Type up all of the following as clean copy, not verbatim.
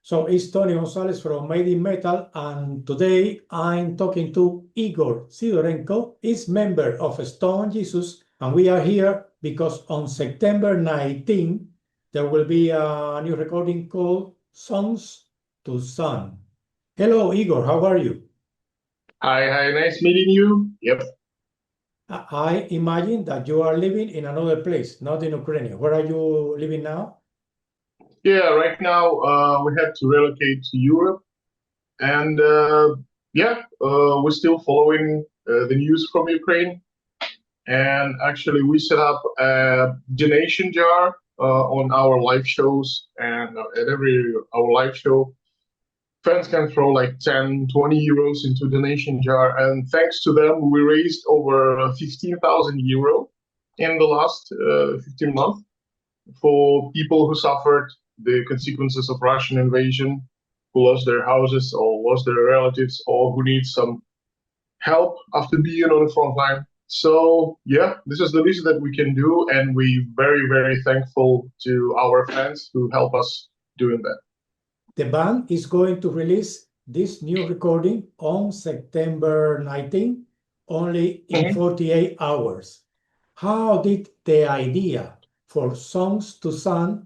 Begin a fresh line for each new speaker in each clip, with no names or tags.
So it's Tony Gonzalez from Made in Metal, and today I'm talking to Igor Sydorenko. He's member of Stone Jesus, and we are here because on September 19, there will be a new recording called Songs to Sun. Hello, Igor, how are you?
Hi, nice meeting you. Yep.
I imagine that you are living in another place, not in Ukraine. Where are you living now?
Yeah, right now we had to relocate to Europe, and we're still following the news from Ukraine. And actually, we set up a donation jar on our live shows, and at our live show, fans can throw like 10, 20 euros into donation jar, and thanks to them, we raised over 15,000 euro in the last 15 months for people who suffered the consequences of Russian invasion, who lost their houses or lost their relatives, or who need some help after being on the front line. So yeah, this is the least that we can do, and we're very, very thankful to our fans who help us doing that.
The band is going to release this new recording on September 19, only in 48 hours. How did the idea for Songs to Sun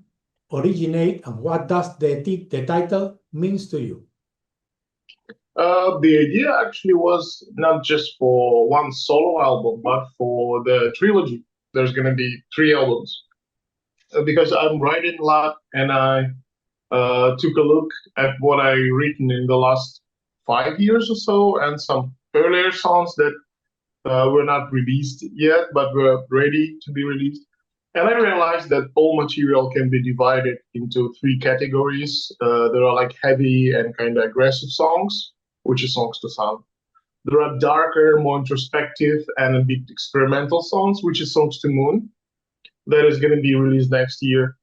originate, and what does the title means to you?
The idea actually was not just for one solo album, but for the trilogy. There's going to be 3 albums. Because I'm writing a lot, and I took a look at what I written in the last 5 years or so, and some earlier songs that were not released yet, but were ready to be released. And I realized that all material can be divided into 3 categories. There are like heavy and kind of aggressive songs, which is songs to sound. There are darker, more introspective and a bit experimental songs, which is songs to moon, that is going to be released next year.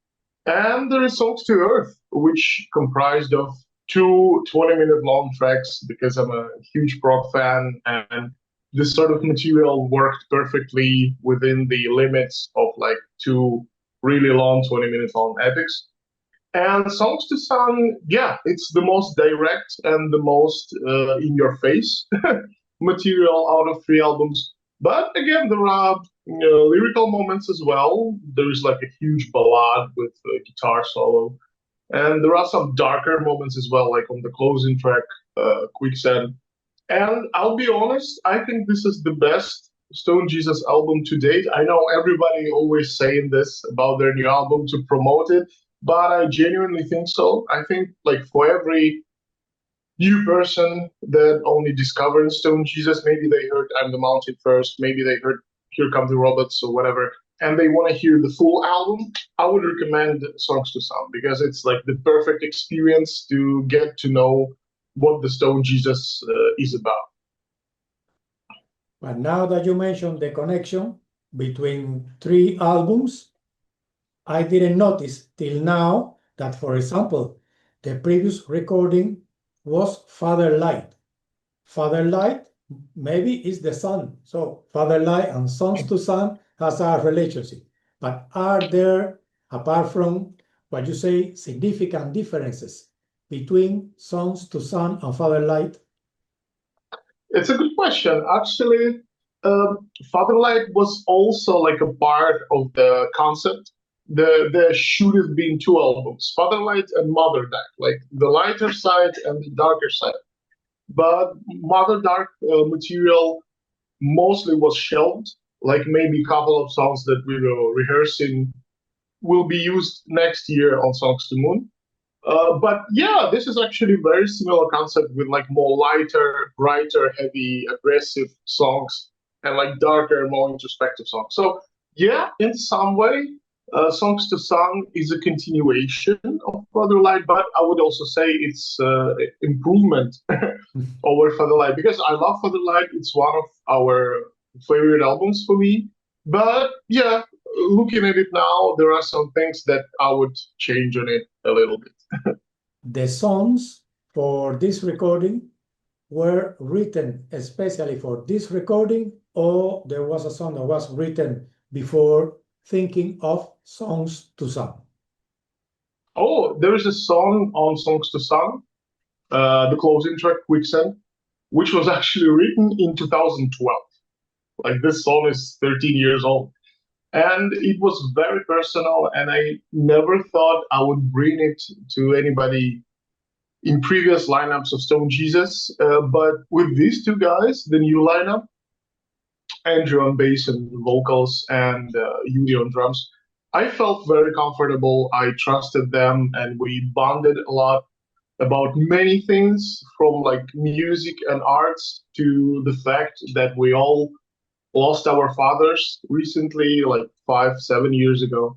And there is songs to earth, which comprised of 2 20-minute long tracks, because I'm a huge prog fan, and this sort of material worked perfectly within the limits of like 2 really long 20-minute long epics. And Songs to Sun, yeah, it's the most direct and the most in your face material out of 3 albums. But again, there are lyrical moments as well. There is like a huge ballad with a guitar solo. And there are some darker moments as well, like on the closing track, Quicksand. And I'll be honest, I think this is the best Stone Jesus album to date. I know everybody always saying this about their new album to promote it, but I genuinely think so. I think like for every new person that only discovered Stone Jesus, maybe they heard I'm the Mountain first, maybe they heard Here Come the Robots or whatever, and they want to hear the full album, I would recommend Songs to Sound, because it's like the perfect experience to get to know what the Stone Jesus is about.
But now that you mentioned the connection between 3 albums, I didn't notice till now that, for example, the previous recording was Father Light. Father Light maybe is the sun. So Father Light and Songs to Sun has a relationship. But are there, apart from what you say, significant differences between Songs to Sun and Father Light?
It's a good question. Actually, Father Light was also like a part of the concept. There should have been 2 albums, Father Light and Mother Dark, like the lighter side and the darker side. But Mother Dark material mostly was shelved, like maybe a couple of songs that we were rehearsing will be used next year on Songs to Moon. But yeah, this is actually a very similar concept with like more lighter, brighter, heavy, aggressive songs, and like darker, more introspective songs. So yeah, in some way, Songs to Sun is a continuation of Father Light, but I would also say it's improvement over Father Light, because I love Father Light. It's one of our favorite albums for me. But yeah, looking at it now, there are some things that I would change on it a little bit.
The songs for this recording were written especially for this recording, or there was a song that was written before thinking of Songs to Sun?
Oh, there is a song on Songs to Sun, the closing track, Quicksand, which was actually written in 2012. Like this song is 13 years old. And it was very personal, and I never thought I would bring it to anybody in previous lineups of Stone Jesus. But with these two guys, the new lineup, Andrew on bass and vocals, and Yuri on drums, I felt very comfortable. I trusted them, and we bonded a lot about many things from like music and arts to the fact that we all lost our fathers recently, like 5, 7 years ago.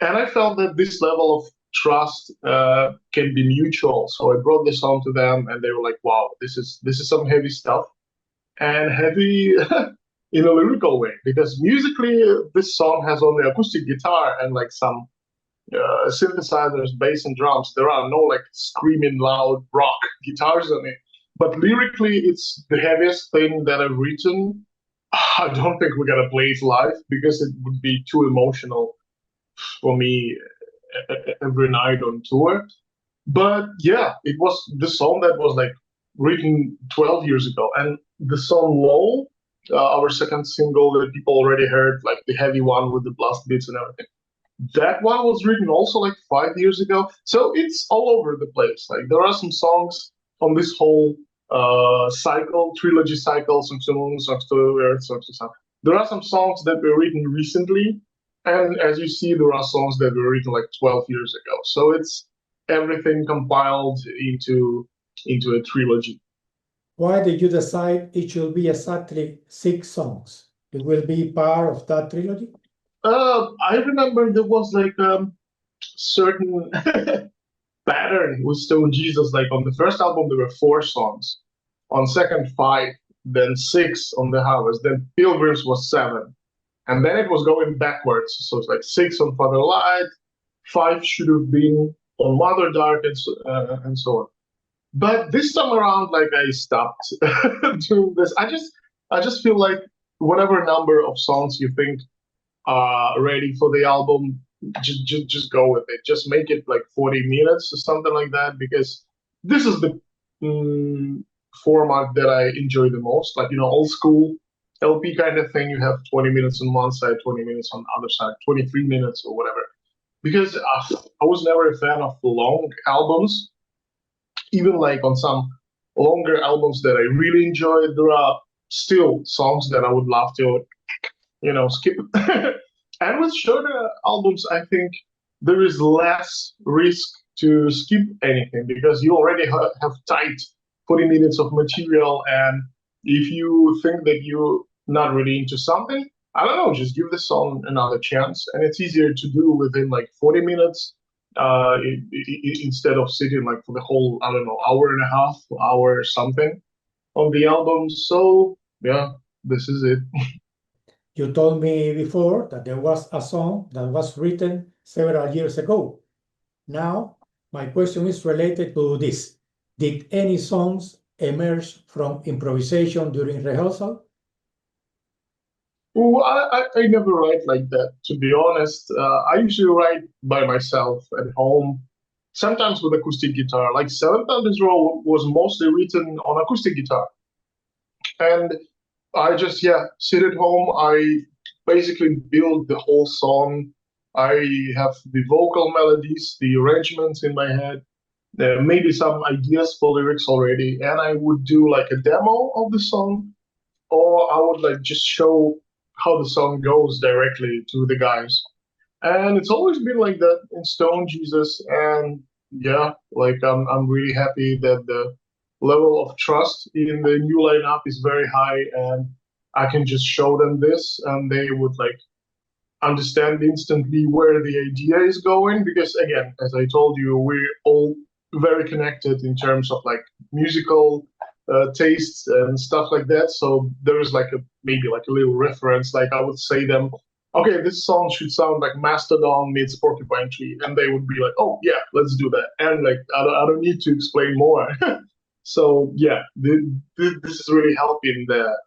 And I felt that this level of trust can be mutual. So I brought the song to them, and they were like, "Wow, this is some heavy stuff, and heavy in a lyrical way." Because musically, this song has only acoustic guitar and like some synthesizers, bass, and drums. There are no like screaming loud rock guitars on it. But lyrically, it's the heaviest thing that I've written. I don't think we're gonna play it live because it would be too emotional for me every night on tour. But yeah, it was the song that was like written 12 years ago, and the song "Low," our second single that people already heard, like the heavy one with the blast beats and everything. That one was written also like 5 years ago, so it's all over the place. Like there are some songs on this whole cycle, trilogy cycle, Songs to Moon, Songs to Earth, Songs to Sun. There are some songs that were written recently, and as you see, there are songs that were written like 12 years ago. So it's everything compiled into a trilogy.
Why did you decide it should be exactly 6 songs? It will be part of that trilogy?
I remember there was like certain pattern with Stone Jesus. Like on the first album, there were 4 songs. On second, 5. Then 6 on the Harvest. Then Pilgrims was 7. And then it was going backwards. So it's like 6 on Father Light. 5 should have been on Mother Dark, and so on. But this time around, like I stopped doing this. I just feel like whatever number of songs you think ready for the album, just go with it. Just make it like 40 minutes or something like that, because this is the mm, format that I enjoy the most. Like, old school LP kind of thing. You have 20 minutes on one side, 20 minutes on the other side, 23 minutes or whatever. Because I was never a fan of long albums. Even like on some longer albums that I really enjoyed, there are still songs that I would love to skip. And with shorter albums, I think there is less risk to skip anything because you already have tight 40 minutes of material. And if you think that you're not really into something, I don't know, just give the song another chance. And it's easier to do within like 40 minutes instead of sitting like for the whole, I don't know, hour and a half, hour or something on the album. So, yeah, this is it.
You told me before that there was a song that was written several years ago. Now, my question is related to this. Did any songs emerge from improvisation during rehearsal?
Well, I never write like that, to be honest. I usually write by myself at home, sometimes with acoustic guitar. Like Seventh Thunder's Row was mostly written on acoustic guitar. And I just, yeah, sit at home. I basically build the whole song. I have the vocal melodies, the arrangements in my head, maybe some ideas for lyrics already. And I would do like a demo of the song, or I would like just show how the song goes directly to the guys. And it's always been like that in Stone Jesus. And yeah, like I'm really happy that the level of trust in the new lineup is very high, and I can just show them this, and they would like understand instantly where the idea is going. Because again, as I told you, we're all very connected in terms of like musical tastes and stuff like that. So there is like maybe like a little reference. Like I would say them, okay, this song should sound like Mastodon meets Porcupine Tree, and they would be like, oh yeah, let's do that. And like I don't need to explain more. So yeah, this is really helping that.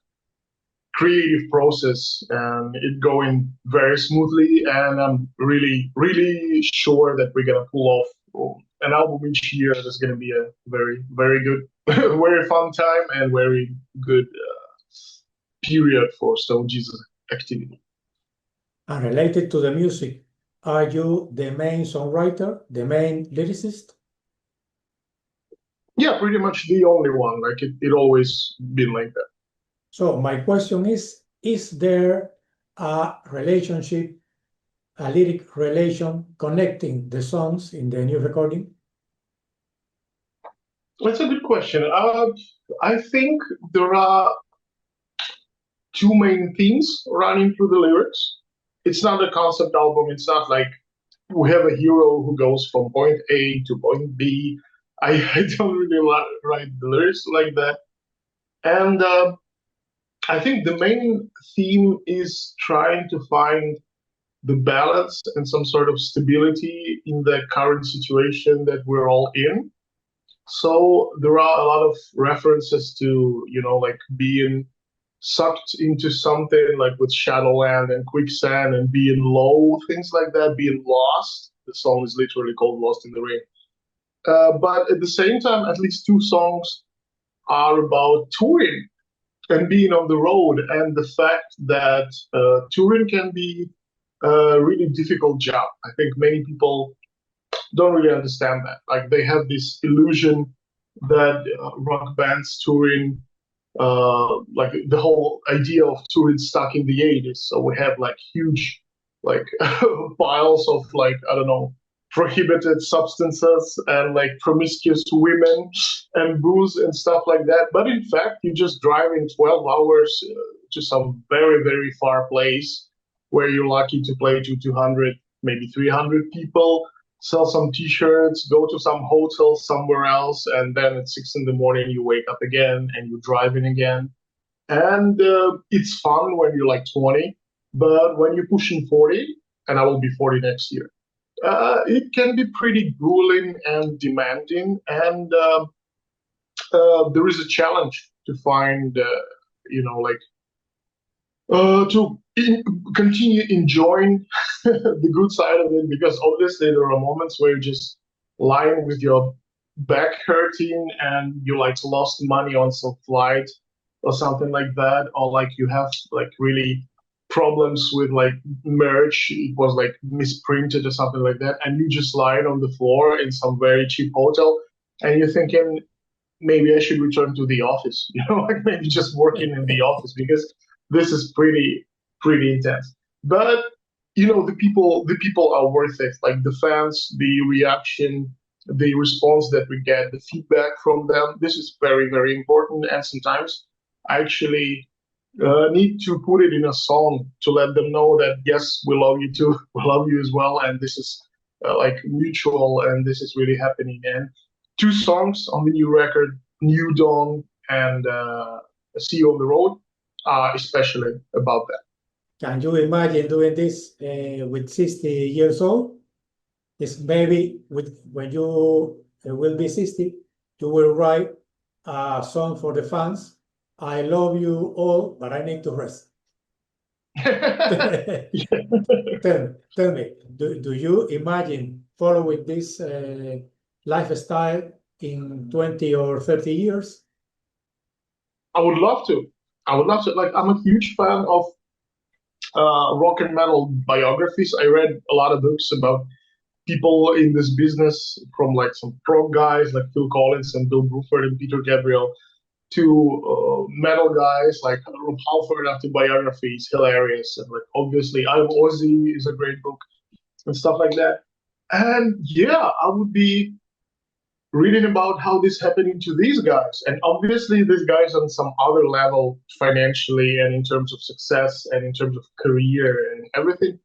creative process and it going very smoothly. And I'm really, really sure that we're gonna pull off an album each year. That's gonna be a very, very good, very fun time and very good period for Stone Jesus activity.
And related to the music, are you the main songwriter, the main lyricist?
Yeah, pretty much the only one. Like it always been like that.
So my question is there a relationship, a lyric relation connecting the songs in the new recording?
That's a good question. I think there are two main themes running through the lyrics. It's not a concept album. It's not like we have a hero who goes from point A to point B. I don't really write the lyrics like that. And I think the main theme is trying to find the balance and some sort of stability in the current situation that we're all in. So there are a lot of references to, like being sucked into something like with Shadowland and Quicksand and being low, things like that, being lost. The song is literally called Lost in the Rain. But at the same time, at least two songs are about touring and being on the road and the fact that touring can be a really difficult job. I think many people don't really understand that. Like they have this illusion that rock bands touring, like the whole idea of touring stuck in the 80s. So we have like huge, like piles of like, I don't know, prohibited substances and like promiscuous women and booze and stuff like that. But in fact, you're just driving 12 hours to some very, very far place where you're lucky to play to 200, maybe 300 people, sell some t-shirts, go to some hotel somewhere else, and then at 6 in the morning you wake up again and you're driving again. And it's fun when you're like 20, but when you're pushing 40, and I will be 40 next year, it can be pretty grueling and demanding, and there is a challenge to find, to continue enjoying the good side of it, because obviously there are moments where you're just lying with your back hurting and you like lost money on some flight or something like that, or like you have like really problems with like merch, it was like misprinted or something like that, and you just lying on the floor in some very cheap hotel and you're thinking maybe I should return to the office, like maybe just working in the office, because this is pretty intense. But the people are worth it. Like the fans, the reaction, the response that we get, the feedback from them, this is very, very important. And sometimes I actually need to put it in a song to let them know that yes, we love you too, we love you as well, and this is like mutual, and this is really happening. And two songs on the new record, New Dawn and See You on the Road, are especially about that.
Can you imagine doing this with 60 years old? It's maybe when you will be 60, you will write a song for the fans. I love you all, but I need to rest. Tell me, do you imagine following this lifestyle in 20 or 30 years?
I would love to. Like, I'm a huge fan of rock and metal biographies. I read a lot of books about people in this business, from like some prog guys like Phil Collins and Bill Bruford and Peter Gabriel, to metal guys like Rob Halford autobiographies, hilarious. And like obviously I'm Ozzy is a great book and stuff like that. And yeah, I would be reading about how this happening to these guys. And obviously these guys on some other level financially and in terms of success and in terms of career and everything.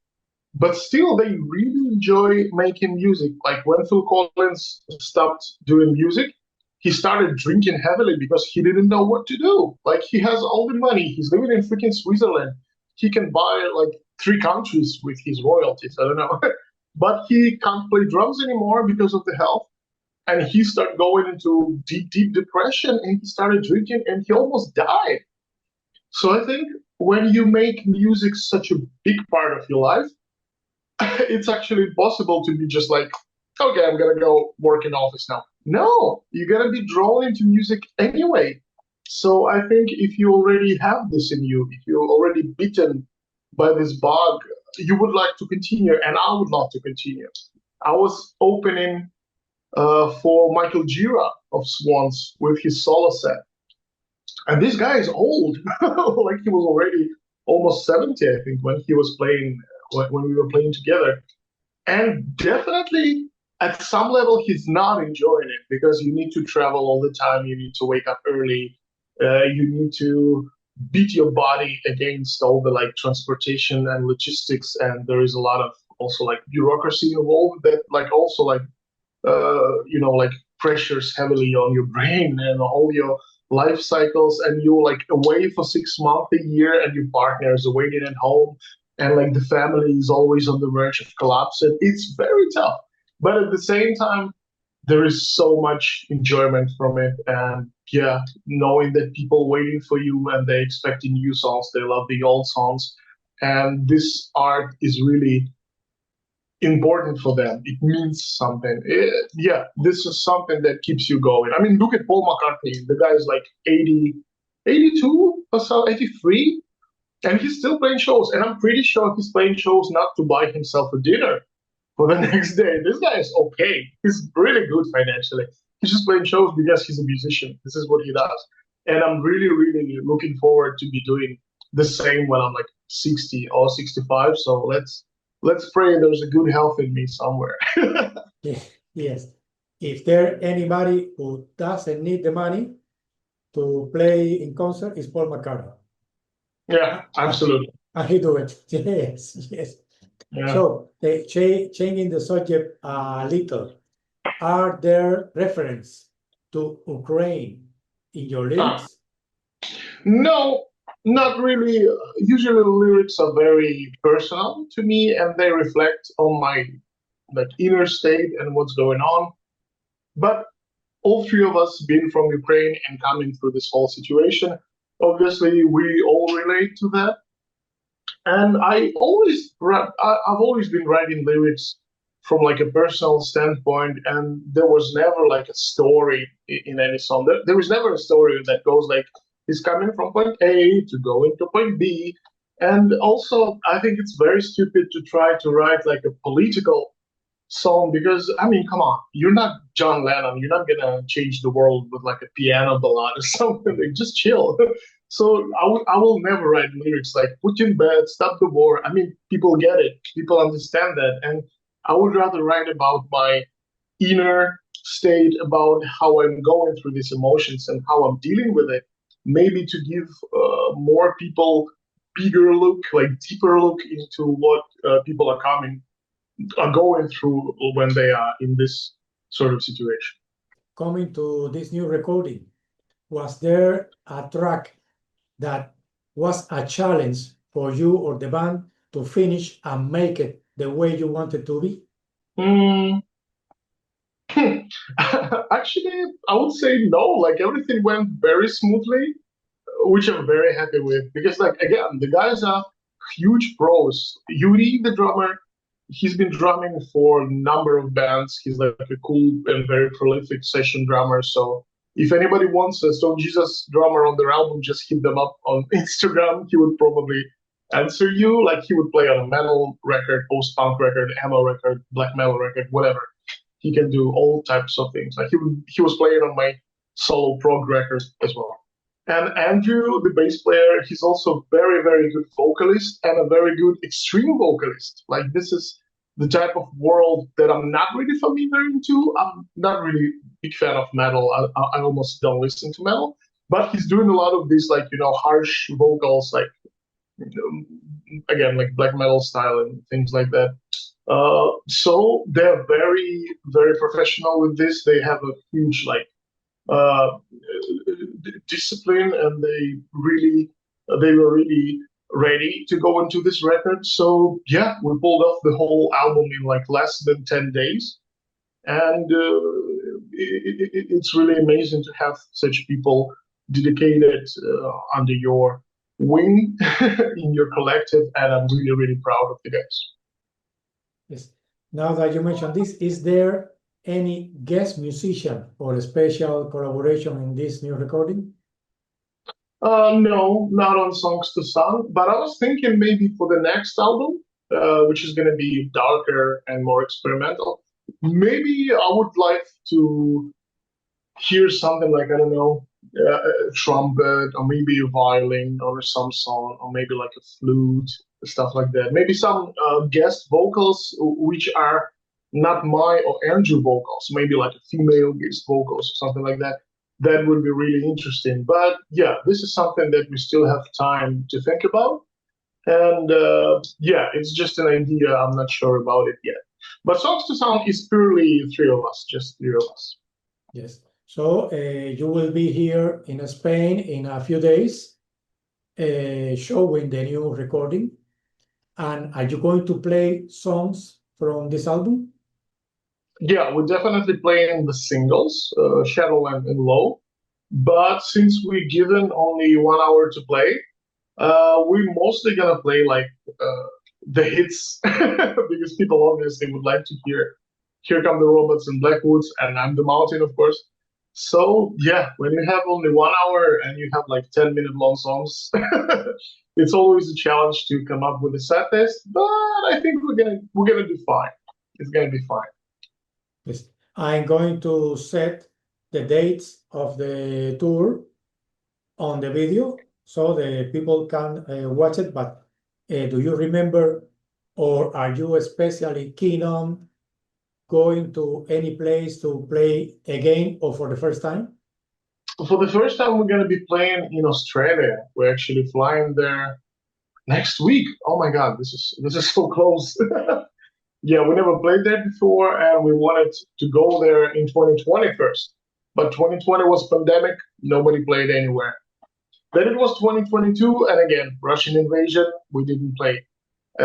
But still they really enjoy making music. Like when Phil Collins stopped doing music, he started drinking heavily because he didn't know what to do. Like he has all the money. He's living in freaking Switzerland. He can buy like 3 countries with his royalties. I don't know. But he can't play drums anymore because of the health. And he started going into deep, deep depression, and he started drinking and he almost died. So I think when you make music such a big part of your life, it's actually possible to be just like, okay, I'm gonna go work in office now. No, you're gonna be drawn into music anyway. So I think if you already have this in you, if you're already bitten by this bug, you would like to continue, and I would love to continue. I was opening for Michael Gira of Swans with his solo set, and this guy is old, like he was already almost 70, I think, when he was playing, when we were playing together. And definitely at some level, he's not enjoying it because you need to travel all the time. You need to wake up early. You need to beat your body against all the like transportation and logistics. And there is a lot of also like bureaucracy involved that like also like, like pressures heavily on your brain and all your life cycles. And you're like away for 6 months a year and your partner is waiting at home and like the family is always on the verge of collapse. And it's very tough. But at the same time, there is so much enjoyment from it. And yeah, knowing that people waiting for you and they're expecting new songs, they love the old songs. And this art is really important for them. It means something. Yeah, this is something that keeps you going. I mean, look at Paul McCartney. The guy is like 80, 82 or so, 83 and he's still playing shows. And I'm pretty sure he's playing shows not to buy himself a dinner for the next day. This guy is okay. He's really good financially. He's just playing shows because he's a musician. This is what he does. And I'm really, really looking forward to be doing the same when I'm like 60 or 65. So let's pray there's a good health in me somewhere.
Yes. If there anybody who doesn't need the money to play in concert, is Paul McCartney.
Yeah, absolutely.
And he do it. Yes, yes.
Yeah.
So, changing the subject a little, are there reference to Ukraine in your lyrics?
No, not really. Usually the lyrics are very personal to me and they reflect on my like inner state and what's going on. But all three of us being from Ukraine and coming through this whole situation, obviously we all relate to that. And I've always been writing lyrics from like a personal standpoint, and there was never like a story in any song. There was never a story that goes like he's coming from point A to go into point B. And also, I think it's very stupid to try to write like a political song because I mean, come on, you're not John Lennon. You're not gonna change the world with like a piano ballad or something. Like, just chill. So I will never write lyrics like Putin bad, stop the war. I mean, people get it. People understand that. And I would rather write about my inner state, about how I'm going through these emotions and how I'm dealing with it. Maybe to give more people bigger look, like deeper look into what people are going through when they are in this sort of situation.
Coming to this new recording, was there a track that was a challenge for you or the band to finish and make it the way you wanted to be?
Actually, I would say no. Like everything went very smoothly, which I'm very happy with. Because, like, again, the guys are huge pros. Yuri, the drummer, he's been drumming for a number of bands. He's like a cool and very prolific session drummer. So if anybody wants a Stone Jesus drummer on their album, just hit them up on Instagram. He would probably answer you. Like he would play on a metal record, post-punk record, emo record, black metal record, whatever. He can do all types of things. Like he was playing on my solo prog record as well. And Andrew, the bass player, he's also very, very good vocalist and a very good extreme vocalist. Like this is the type of world that I'm not really familiar into. I'm not really a big fan of metal. I almost don't listen to metal. But he's doing a lot of these like, harsh vocals, like, again, like black metal style and things like that. So they're very, very professional with this. They have a huge like discipline, and they were really ready to go into this record. So yeah, we pulled off the whole album in like less than 10 days, and it's really amazing to have such people dedicated under your win in your collective, and I'm really, really proud of you guys.
Yes. Now that you mentioned this, is there any guest musician or a special collaboration in this new recording?
No, not on Songs to Song, but I was thinking maybe for the next album, which is going to be darker and more experimental, maybe I would like to hear something like, I don't know, a trumpet or maybe a violin or some song or maybe like a flute, stuff like that. Maybe some guest vocals which are not my or Andrew vocals, maybe like a female guest vocals or something like that. That would be really interesting. But yeah, this is something that we still have time to think about. And yeah, it's just an idea. I'm not sure about it yet. But Songs to Sound is purely three of us, just three of us.
Yes. So you will be here in Spain in a few days, showing the new recording. And are you going to play songs from this album?
Yeah, we're definitely playing the singles, Shadow and Low. But since we're given only 1 hour to play, we're mostly gonna play like the hits because people obviously would like to hear "Here Come the Robots" and "Blackwoods" and "I'm the Mountain," of course. So yeah, when you have only 1 hour and you have like 10-minute long songs, it's always a challenge to come up with a set list. But I think we're gonna do fine. It's gonna be fine.
Yes. I'm going to set the dates of the tour on the video so the people can watch it. But do you remember, or are you especially keen on going to any place to play again or for the first time?
For the first time, we're gonna be playing in Australia. We're actually flying there next week. Oh my God, this is so close. Yeah, we never played there before, and we wanted to go there in 2020 first. But 2020 was pandemic, nobody played anywhere. Then it was 2022, and again, Russian invasion, we didn't play.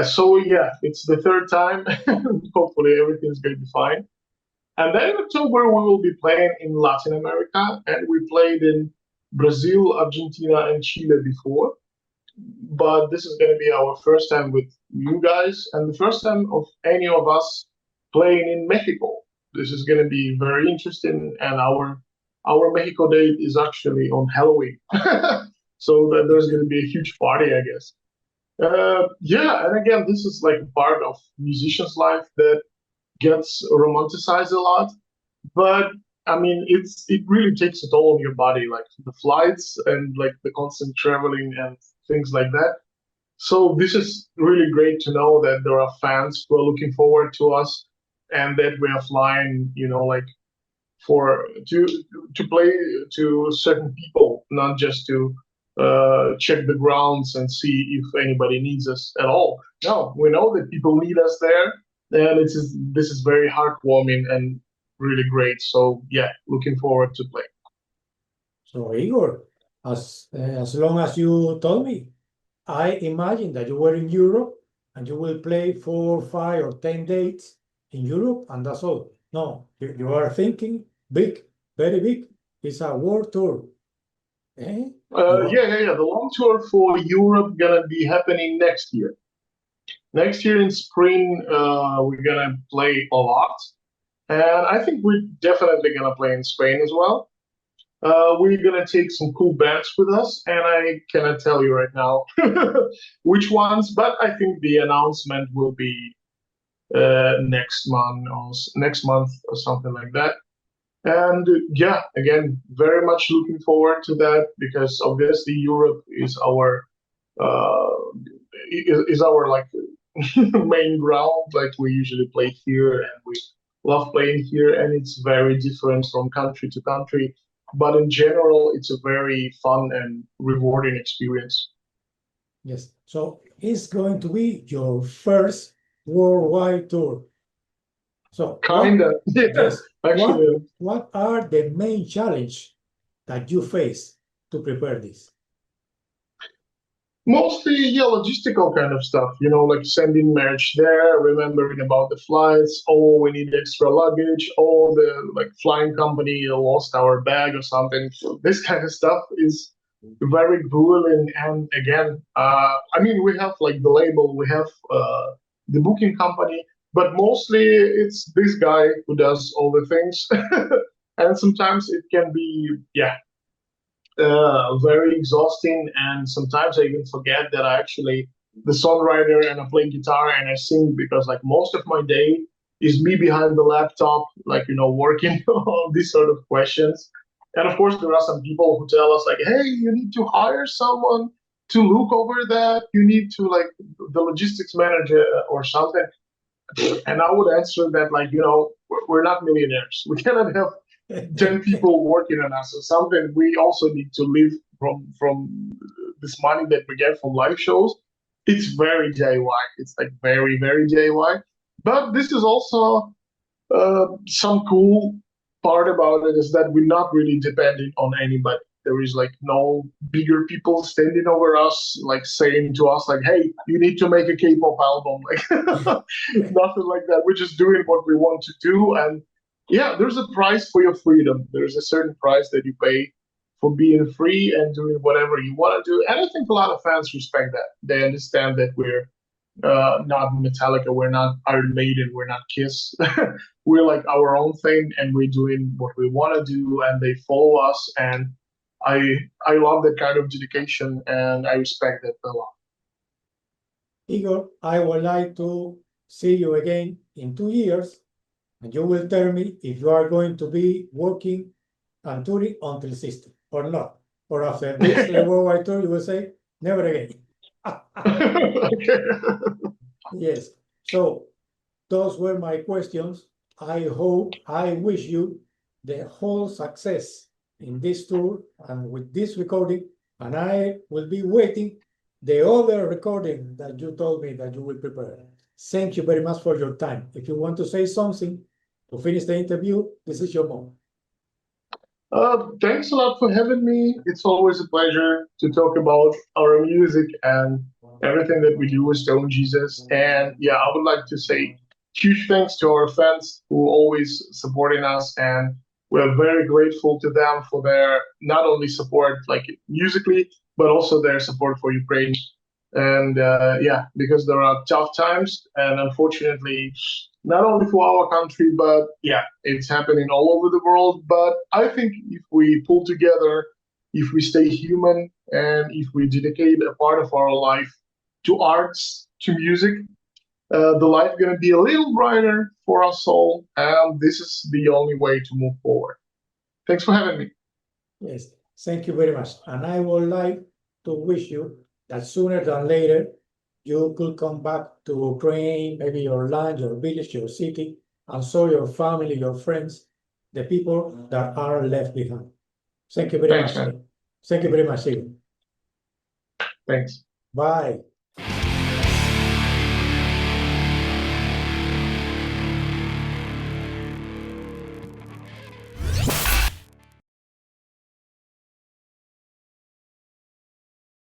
So yeah, it's the third time. Hopefully everything's going to be fine. And then in October, we will be playing in Latin America, and we played in Brazil, Argentina, and Chile before. But this is going to be our first time with you guys and the first time of any of us playing in Mexico. This is going to be very interesting, and our Mexico date is actually on Halloween, so that there's going to be a huge party, I guess. Yeah, and again, this is like part of musician's life that gets romanticized a lot, but I mean, it really takes a toll on your body, like the flights and like the constant traveling and things like that. So this is really great to know that there are fans who are looking forward to us, and that we are flying, like for to play to certain people, not just to check the grounds and see if anybody needs us at all. No, we know that people need us there, and this is very heartwarming and really great. So yeah, looking forward to play.
So Igor, as long as you told me, I imagine that you were in Europe and you will play 4, 5, or 10 dates in Europe, and that's all. No, you are thinking big, very big. It's a world tour. Eh?
Yeah. The long tour for Europe gonna be happening next year. Next year in spring, we're gonna play a lot, and I think we're definitely gonna play in Spain as well. We're gonna take some cool bands with us, and I cannot tell you right now which ones, but I think the announcement will be next month or something like that. And yeah, again, very much looking forward to that because obviously Europe is our like main ground. Like we usually play here, and we love playing here, and it's very different from country to country. But in general, it's a very fun and rewarding experience.
Yes. So it's going to be your first worldwide tour. So
Kinda, yeah.
yes,
Actually,
what are the main challenge that you face to prepare this?
mostly, yeah, logistical kind of stuff, like sending merch there, remembering about the flights. Oh, we need extra luggage. Oh, the like flying company lost our bag or something. So this kind of stuff is very grueling. And again, I mean, we have like the label, we have the booking company, but mostly it's this guy who does all the things. And sometimes it can be, yeah, very exhausting. And sometimes I even forget that I actually the songwriter and I play guitar and I sing, because like most of my day is me behind the laptop, like, you know, working on these sort of questions. And of course, there are some people who tell us like, hey, you need to hire someone to look over that. You need to like the logistics manager or something. And I would answer that like, you know, we're not millionaires. We cannot have 10 people working on us or something. We also need to live from this money that we get from live shows. It's very DIY. It's like very, very DIY. But this is also some cool part about it is that we're not really dependent on anybody. There is like no bigger people standing over us, like saying to us, like, "Hey, you need to make a K-pop album." Like nothing like that. We're just doing what we want to do, and yeah, there's a price for your freedom. There's a certain price that you pay for being free and doing whatever you want to do. And I think a lot of fans respect that. They understand that we're not Metallica, we're not Iron Maiden, we're not Kiss. We're like our own thing, and we're doing what we want to do, and they follow us. And I love that kind of dedication, and I respect that a lot.
Igor, I would like to see you again in 2 years, and you will tell me if you are going to be working and touring on the system or not. Or after this worldwide tour, you will say, never again.
Okay.
Yes. So those were my questions. I wish you the whole success in this tour and with this recording, and I will be waiting the other recording that you told me that you will prepare. Thank you very much for your time. If you want to say something to finish the interview, this is your moment.
Thanks a lot for having me. It's always a pleasure to talk about our music and everything that we do with Stone Jesus. And yeah, I would like to say huge thanks to our fans who always supporting us, and we're very grateful to them for their not only support like musically, but also their support for Ukraine. And yeah, because there are tough times, and unfortunately, not only for our country, but yeah, it's happening all over the world. But I think if we pull together, if we stay human, and if we dedicate a part of our life to arts, to music, the life gonna be a little brighter for us all. And this is the only way to move forward. Thanks for having me.
Yes, thank you very much. And I would like to wish you that sooner than later, you could come back to Ukraine, maybe your land, your village, your city, and show your family, your friends, the people that are left behind. Thank you very
Thanks,
much.
man.
Thank you very much, Igor.
Thanks.
Bye.